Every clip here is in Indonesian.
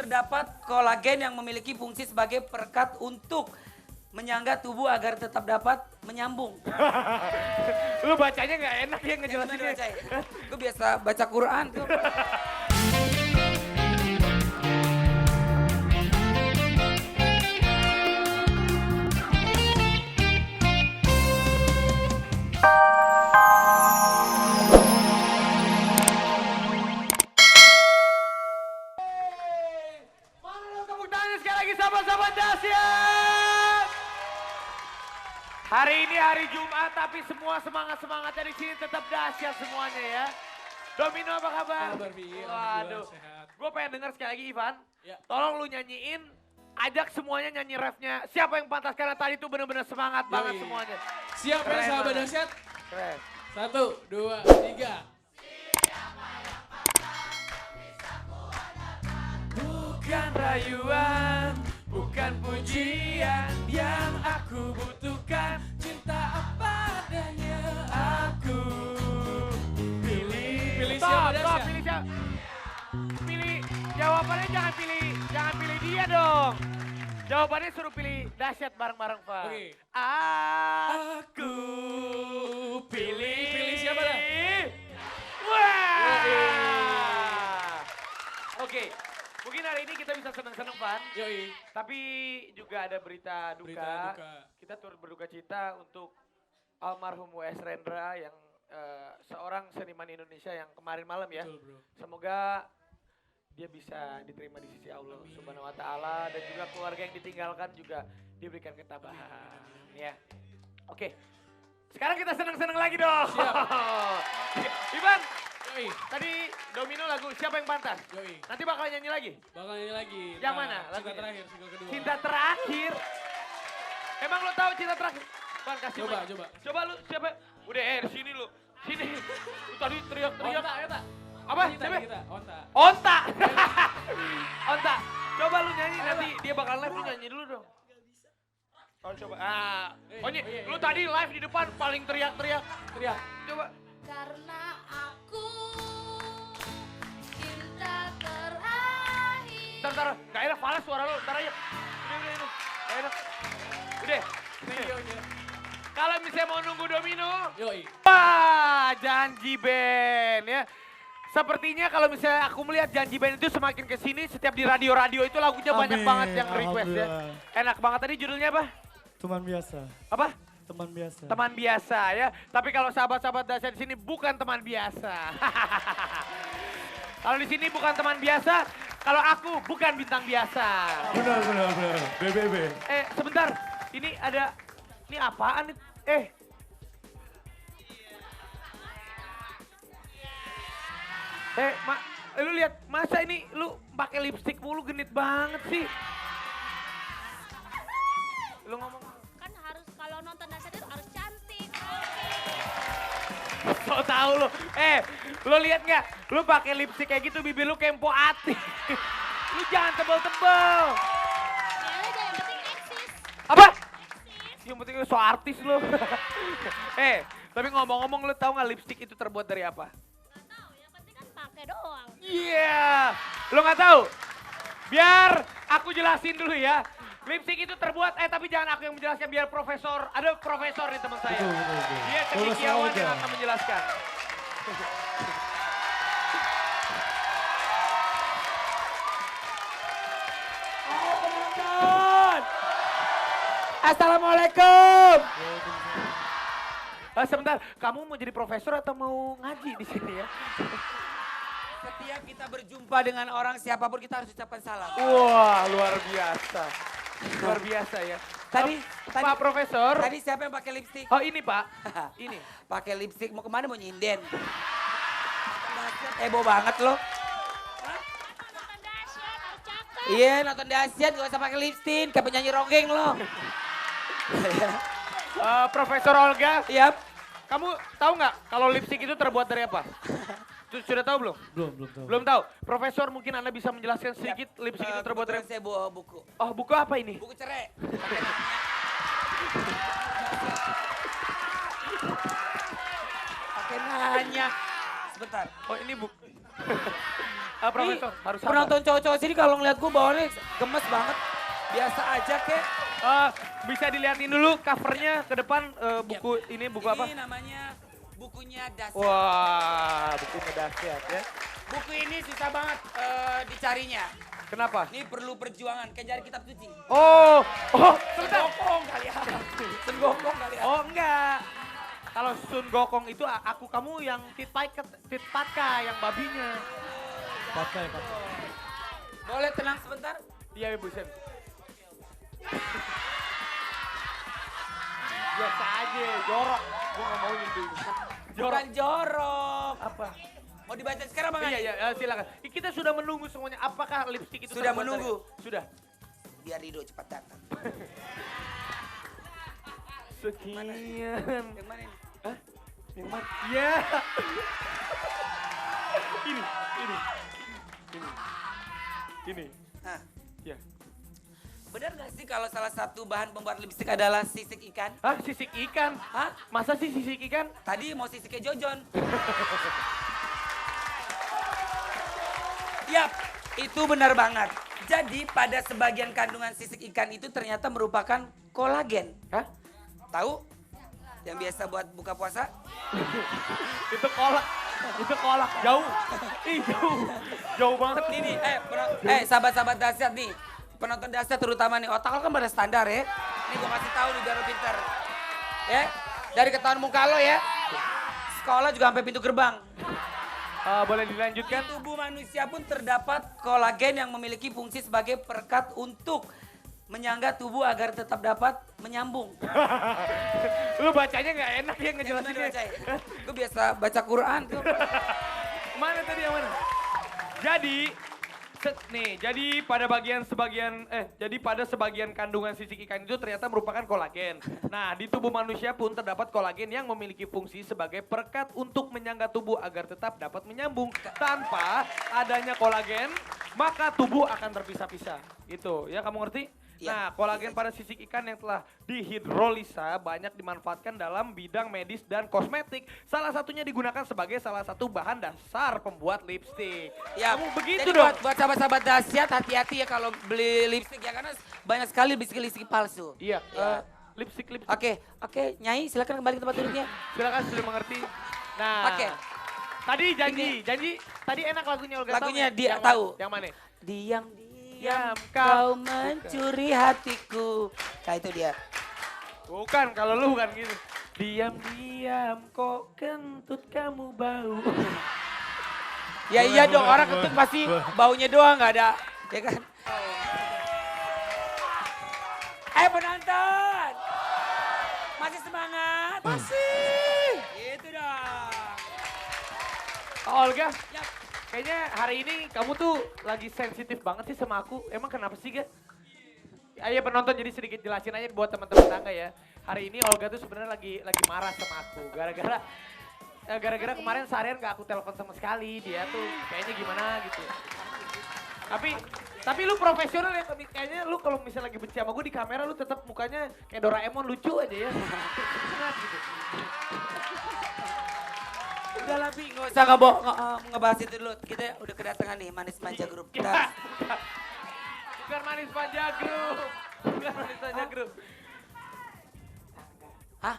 terdapat kolagen yang memiliki fungsi sebagai perekat untuk menyangga tubuh agar tetap dapat menyambung. Lu bacanya nggak enak ya ngejelasinnya. Gue biasa baca Quran tuh. Tepuk tangan sekali lagi sahabat-sahabat dahsyat. Hari ini hari Jumat tapi semua semangat-semangatnya di sini tetap dahsyat semuanya ya. Domino apa kabar? Kabar, Bi. Waduh. Sehat. Gue pengen denger sekali lagi Ivan. Ya. Tolong lu nyanyiin, ajak semuanya nyanyi refnya. Siapa yang pantas karena tadi tuh bener-bener semangat banget Yoi. semuanya. Siap ya Keren sahabat banget. dahsyat? Keren. 1, 2, 3. Bukan rayuan, bukan pujian yang aku butuhkan. Cinta apa adanya Aku pilih. Pilih Stop, siapa, stop, Dasya? pilih siapa? Pilih, jawabannya jangan pilih dia dong. Jawabannya suruh pilih dahsyat bareng-bareng, Pak. Oke. Aku pilih. Pilih siapa dah? Wah. Oke, mungkin hari ini kita bisa seneng-seneng, Van. Yoi. Tapi juga ada berita duka. Berita duka. Kita turut berduka cita untuk almarhum W.S. Rendra yang seorang seniman Indonesia yang kemarin malam ya. Betul, bro. Semoga dia bisa diterima di sisi Allah Subhanahu wa taala dan juga keluarga yang ditinggalkan juga diberikan ketabahan ya. Oke. Sekarang kita senang-senang lagi dong. Siap. Ivan, Yoi. tadi Domino lagu siapa yang pantas? Yoi. Nanti bakal nyanyi lagi. Bakal nyanyi lagi. Yang mana Cinta lagunya? terakhir, single kedua. Cinta terakhir. Emang lo tahu cinta terakhir? Bang kasih Coba, mic. coba. Coba lu siapa? Udah di sini lu. Sini. Lu tadi teriak-teriak. Onta, Eta. Apa? Kita, Siapa? kita. Onta. Onta. Onta. Coba lu nyanyi nanti dia bakal live lu nyanyi dulu dong. Oh coba. Oh ini iya, lu iya. tadi live di depan paling teriak-teriak. Teriak. Coba. Karena aku cinta terakhir. Ntar. Gak enak falas suara lu. Ntar aja. Udah. Gak enak. Udah. Thank you, ya. Kalau misalnya mau nunggu Domino. Yoi. Wah, Janji Band ya. Sepertinya kalau misalnya aku melihat Janji Band itu semakin kesini setiap di radio-radio itu lagunya banyak Amin, banget yang request ya. alhamdulillah. Enak banget tadi judulnya apa? Teman biasa. Apa? Teman biasa. Teman biasa ya. Tapi kalau sahabat-sahabat dahsyat di sini bukan teman biasa. Kalau di sini bukan teman biasa, kalau aku bukan bintang biasa. Benar. BBB. Sebentar. Ini ada, ini apaan nih? Lu lihat, masa ini lu pakai lipstick mulu genit banget sih. Lu ngomong. Kan harus kalau nonton dahsyat itu harus cantik. So tau lu. Lu lihat nggak? Lu pakai lipstick kayak gitu bibir lu kempo ati. Lu jangan tebel-tebel. Ya udah yang penting eksis. Apa? Eksis. Yang penting lu so artis lu. Tapi ngomong-ngomong lu tahu nggak lipstick itu terbuat dari apa? Gak tahu, yang penting kan pakai doang. Iya. Lu nggak tahu? Biar aku jelasin dulu ya. Lipstick itu terbuat, tapi jangan aku yang menjelaskan, biar profesor, ada profesor nih teman saya. Betul. Dia Lulus cendekiawan aja. yang akan menjelaskan. Halo teman-teman. Assalamualaikum. Sebentar, kamu mau jadi profesor atau mau ngaji di sini ya? Setiap kita berjumpa dengan orang siapapun kita harus ucapkan salam. Wah, luar biasa. Luar biasa ya. Tadi Pak Profesor. Tadi siapa yang pakai lipstick? Oh ini Pak, ini. Pakai lipstick mau kemana, mau nyinden? Heboh banget lo. Nonton dahsyat harus cakep. Iya nonton dahsyat gak usah pakai lipstick, kayak penyanyi ronggeng lo. Profesor Olga, Iya. kamu tahu nggak kalau lipstick itu terbuat dari apa? Sudah tahu belum? Belum tahu. Belum tahu. Profesor mungkin Anda bisa menjelaskan sedikit lipstick itu terbuat dari Kebetulan saya bawa buku. Oh, buku apa ini? Buku cerai. Pakai nanya. Pakai nanya. Sebentar. Oh, ini buku. Profesor, Ih, harus sabar. penonton cowok-cowok sini kalau ngeliat gue bawaannya gemes banget. Biasa aja kek. Bisa dilihatin dulu covernya ke depan buku ini buku apa? Ini namanya bukunya Dasyat. Wah, bukunya dahsyat ya. Buku ini susah banget dicarinya. Kenapa? Ini perlu perjuangan, kayak cari kitab suci. Oh, sebentar. Senggokong kali ya. Senggokong kali ya. Oh enggak. Kalau Sun Gokong itu aku kamu yang Titpatka yang babinya. Pakai. Boleh tenang sebentar? Iya Ibu Sen. Biasa aja, jorok. Gue gak mau gitu. Bukan jorok. Apa? Mau dibaca sekarang Bang Iya, Andi? iya, silakan. Kita sudah menunggu semuanya. Apakah lipstick itu Sudah terbuat menunggu? dari- Sudah. Biar Rido cepat datang. Sekian. Yang mana ini? Hah? Yang mana? Iya. Ini. Ini. Hah. Ya. Benar nggak sih kalau salah satu bahan pembuat lipstik adalah sisik ikan? Hah, sisik ikan? Hah? Masa sih sisik ikan? Tadi mau sisiknya Jojon. Yap, itu benar banget. Jadi pada sebagian kandungan sisik ikan itu ternyata merupakan kolagen. Hah? Tahu? Yang biasa buat buka puasa? Itu kolak. Itu kolak. Jauh. Ih, jauh. Jauh banget. Ini, sahabat-sahabat dahsyat nih. Penonton dahsyat terutama nih, otak lo kan pada standar ya. Ini gue kasih tahu nih biar lo pinter. Ya, dari ketahuan muka lo ya. Sekolah juga sampai pintu gerbang. Boleh dilanjutkan? Di tubuh manusia pun terdapat kolagen yang memiliki fungsi sebagai perekat untuk menyangga tubuh agar tetap dapat menyambung. Lu bacanya nggak enak ya ngejelasinnya. Gue biasa baca Quran tuh. Mana tadi yang mana? Jadi pada sebagian kandungan sisik ikan itu ternyata merupakan kolagen. Nah, di tubuh manusia pun terdapat kolagen yang memiliki fungsi sebagai perekat untuk menyangga tubuh agar tetap dapat menyambung. Tanpa adanya kolagen, maka tubuh akan terpisah-pisah. Gitu, ya kamu ngerti? Iya. Nah, kolagen pada sisik ikan yang telah dihidrolisa banyak dimanfaatkan dalam bidang medis dan kosmetik. Salah satunya digunakan sebagai salah satu bahan dasar pembuat lipstik. Ya, Kamu begitu jadi dong. buat sahabat-sahabat dahsyat hati-hati ya kalau beli lipstik ya karena banyak sekali lipstik palsu. Iya, Ya. lipstik. Oke, Nyai silakan kembali ke tempat duduknya. Silakan sudah mengerti. Nah, Oke. tadi janji tadi enak lagunya Olga. Lagunya nggak? dia Yang tahu. Yang mana? Diam Diam, kau mencuri hatiku. Nah itu dia. Bukan, kalau lu bukan gitu. Diam-diam kok kentut kamu bau. Ya iya dong, orang kentut pasti baunya doang nggak ada, ya kan? Ayo penonton, masih semangat? Masih. Itu dong. Olga, Yap. kayaknya hari ini kamu tuh lagi sensitif banget sih sama aku. Emang kenapa sih, Ga? Ayo penonton jadi sedikit jelasin aja buat teman-teman tangga ya. Hari ini Olga tuh sebenarnya lagi marah sama aku. Gara-gara kemarin seharian gak aku telepon sama sekali. Dia tuh kayaknya gimana gitu. Tapi lu profesional ya, kayaknya lu kalau misalnya lagi benci sama gue di kamera lu tetap mukanya kayak Doraemon lucu aja ya. Senang gitu. Udah lah Bi, nggak usah ngebahas itu dulu. Kita udah kedatangan nih Manis Manja Group. Ya. Bukan Manis Manja Group. Bukan Manis Manja Group. Hah?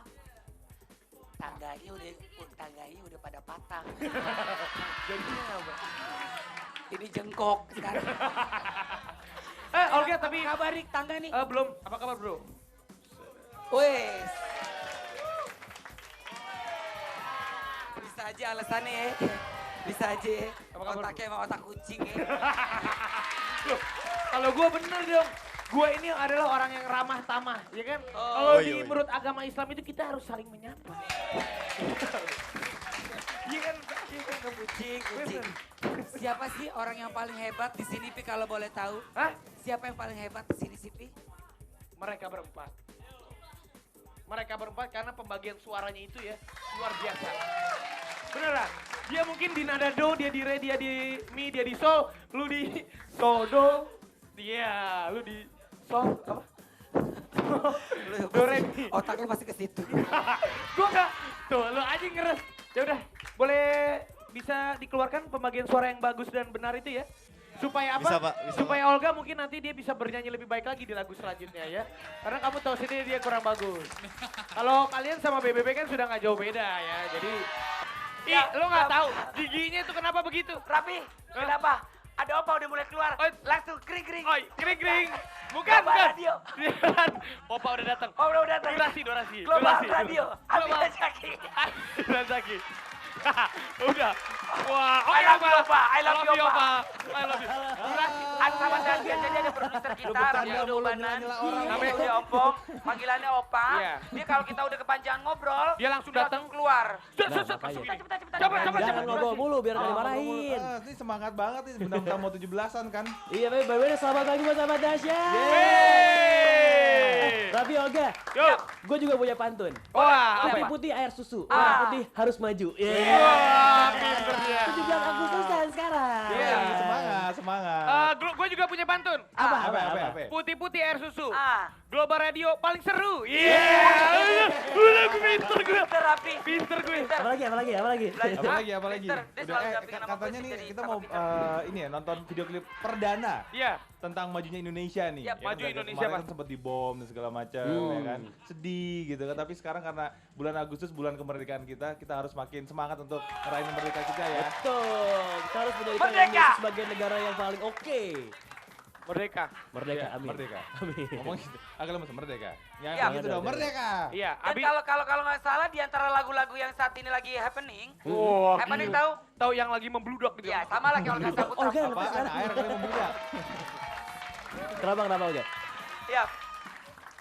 Tangganya udah pada patah. Jadinya apa? Ini jengkok sekarang. Olga tapi Kabarik tangga nih. belum. Apa kabar bro? Wes. Bisa aja alasannya ya. Bisa aja ya. Apa kabar, Otaknya emang otak kucing ya. Loh, kalau gue bener dong. Gue ini adalah orang yang ramah tamah, ya kan? Kalau menurut agama Islam itu kita harus saling menyapa. Iya kan? Kucing. Siapa sih orang yang paling hebat di sini Pi kalau boleh tahu? Hah? Siapa yang paling hebat di sini sih Pi? Mereka berempat. Mereka berempat karena pembagian suaranya itu ya luar biasa. Beneran? Dia mungkin di nada do, dia di re, dia di mi, dia di sol, lu di sol do, dia lu di sol apa? Do re mi. Otaknya pasti ke situ. Gua enggak. Tuh, lu aja ngeres. Ya udah, boleh bisa dikeluarkan pembagian suara yang bagus dan benar itu ya? Supaya apa? Bisa, Pak. Bisa, Supaya Olga mungkin nanti dia bisa bernyanyi lebih baik lagi di lagu selanjutnya ya. Karena kamu tahu sendiri dia kurang bagus. Kalau kalian sama BBB kan sudah nggak jauh beda ya. Jadi, ih lo nggak tahu giginya itu kenapa begitu? Rapi, kenapa? Ada opa udah mulai keluar, Oh. langsung kering-kering. Oi, kering-kering. Bukan, Global bukan. Radio. Opa udah datang. Oh udah datang. Durasi. Global Radio. Global. Abis Zaki. Dan Zaki. Udah. Wah, I love you, Opa. I love you, Opa. Opa. I love you. Durasi. Ada sama Dasyat, jadi ada produser kita, Rapi Ubanan. Namanya udah Ompong, panggilannya Opa. Iya. Dia kalau kita udah kepanjangan ngobrol, Dia langsung datang. keluar. Cepetan. Cepetan. Jangan ngobrol mulu biar nggak dimarahin. Ini semangat banget nih, bentang-bentang mau 17-an kan. Iya, baik selamat pagi buat sahabat Dasyat. Yeay. Raffi Olga, Yo. gue juga punya pantun. Wah, apa? Putih-putih air susu, Ah. warna putih harus maju. Wah, pinter dia. 17 Agustus dan sekarang. Iya. Semangat. Gue juga punya pantun. Apa? Putih-putih air susu. Ah, Global Radio paling seru. Iya. Udah pinter gue. Terapi. Pinter gue. Apalagi? Apalagi? Pinter. Dia Udah, selalu dampingin sama katanya Putih, nih jadi kita sama mau pinter. ini ya nonton video klip perdana Iya. tentang majunya Indonesia nih. Yap, Ya maju kan, Indonesia, kemarin Pak. kan sempat dibom dan segala macam ya kan. Sedih gitu kan, tapi sekarang karena bulan Agustus bulan kemerdekaan kita harus makin semangat untuk ngerayain kemerdekaan kita ya. Betul, kita harus menjadikan Merdeka! Indonesia sebagai negara yang paling oke. Merdeka. Merdeka, Iya, amin. Merdeka. Amin. Ngomong gitu. Agak lemes merdeka. Ya, Iya. begitu dong, merdeka. Iya. Dan Abi. kalau nggak salah di antara lagu-lagu yang saat ini lagi happening, Wah, happening gila. tahu? Tahu yang lagi membludak gitu. Ya sama lah kayak Olga Saputra. Olga, Apaan? Air kali membludak. Kenapa Olga? Ya.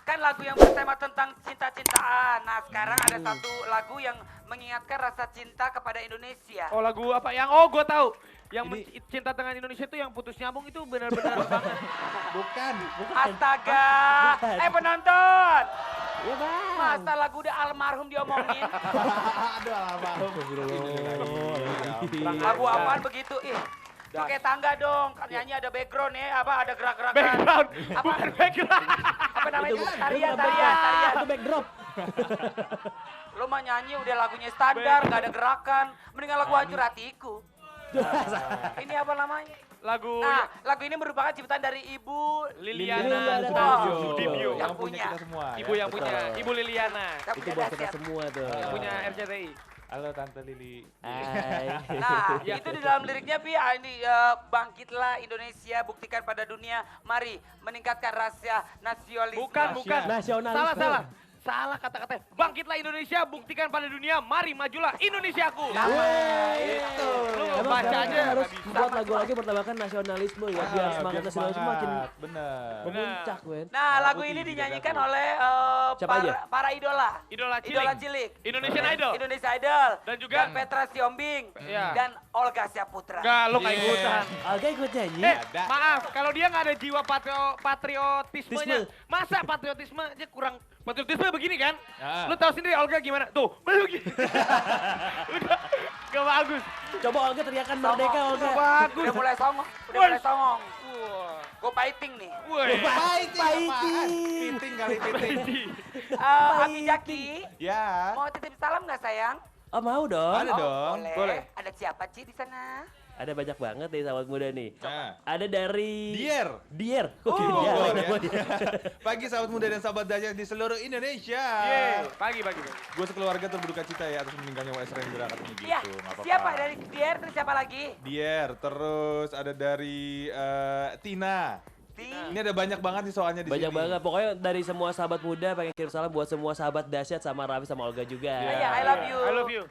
Kan lagu yang bertema tentang cinta-cintaan. Nah, sekarang ada satu lagu yang mengingatkan rasa cinta kepada Indonesia. Oh lagu apa? Gue tahu. Yang Ini- cinta dengan Indonesia itu yang putus nyambung itu benar-benar banget. Bukan. Astaga. Bukan. Penonton. Iya bang. Masa lagu udah almarhum diomongin? Aduh, almarhum. Lagu apaan begitu? Ih. Pakai tangga dong, kan nyanyi ada background ya, apa ada gerak-gerakan. Background. Apa? Bukan background. Apa namanya itu? Tarian. Itu backdrop. Lo mah nyanyi udah lagunya standar, nggak ada gerakan. Mendingan lagu hancur hatiku. Ini apa namanya? Lagu Nah, lagu ini merupakan ciptaan dari Ibu Liliana Liliana Sudibyo. yang Yang punya punya. kita semua. Ibu yang punya, Ibu Liliana. yang Itu punya buat kita dahsyat. semua tuh. Yang punya RCTI. Halo Tante Lili. Hai. Nah, Ya. itu di dalam liriknya Pi, ini bangkitlah Indonesia, buktikan pada dunia, mari meningkatkan rasa nasionalisme. Bukan. Nasionalisme. Salah kata-kata. Bangkitlah Indonesia, buktikan pada dunia, mari majulah Indonesiaku. Itu. Lu Emang baca sekarang aja. kita harus nggak bisa. buat lagu lagi bertambahkan nasionalisme ya, biar semangat nasionalisme makin Bener. memuncak, men. Nah, lagu Putih ini juga dinyanyikan satu. oleh Siapa aja? para idola. Idola Idola cilik. cilik. Indonesian Idol. Indonesia Idol. Dan juga- Petra Siombing. Iya. Dan Olga Saputra. Enggak, lu nggak Iya. ikutan. Olga ikut nyanyi. Ada. Maaf, kalau dia nggak ada jiwa patriotismenya. Tisme. Masa patriotisme aja kurang. Patriotisme begini kan? Ya. Lu tahu sendiri Olga gimana? Tuh, begini. Udah, gak bagus. Coba Olga teriakan merdeka Olga. Bagus. Udah mulai songong. Udah Woi. mulai songong. Wah. Gue fighting nih. Woi. Piting kali piting. Abi Jaki, Ya. mau titip salam nggak sayang? Oh mau dong. Ada dong. Boleh. Ada siapa Ci di sana? Ada banyak banget nih sahabat muda nih. Nah. Ada dari Dier. Oh, Bogor iya, ya. namanya. Pagi sahabat muda dan sahabat Dasyat di seluruh Indonesia. Yeay, pagi. Gue sekeluarga turut cita ya atas meninggalnya WS Rendra katanya gitu. Iya. nggak apa-apa. Siapa dari Dier? Terus siapa lagi? Dier, terus ada dari Tina. Ini ada banyak banget nih soalnya di Banyak sini. banget. Pokoknya dari semua sahabat muda pengen kirim salam buat semua sahabat Dasyat sama Raffi sama Olga juga. Iya, I love you. I love you.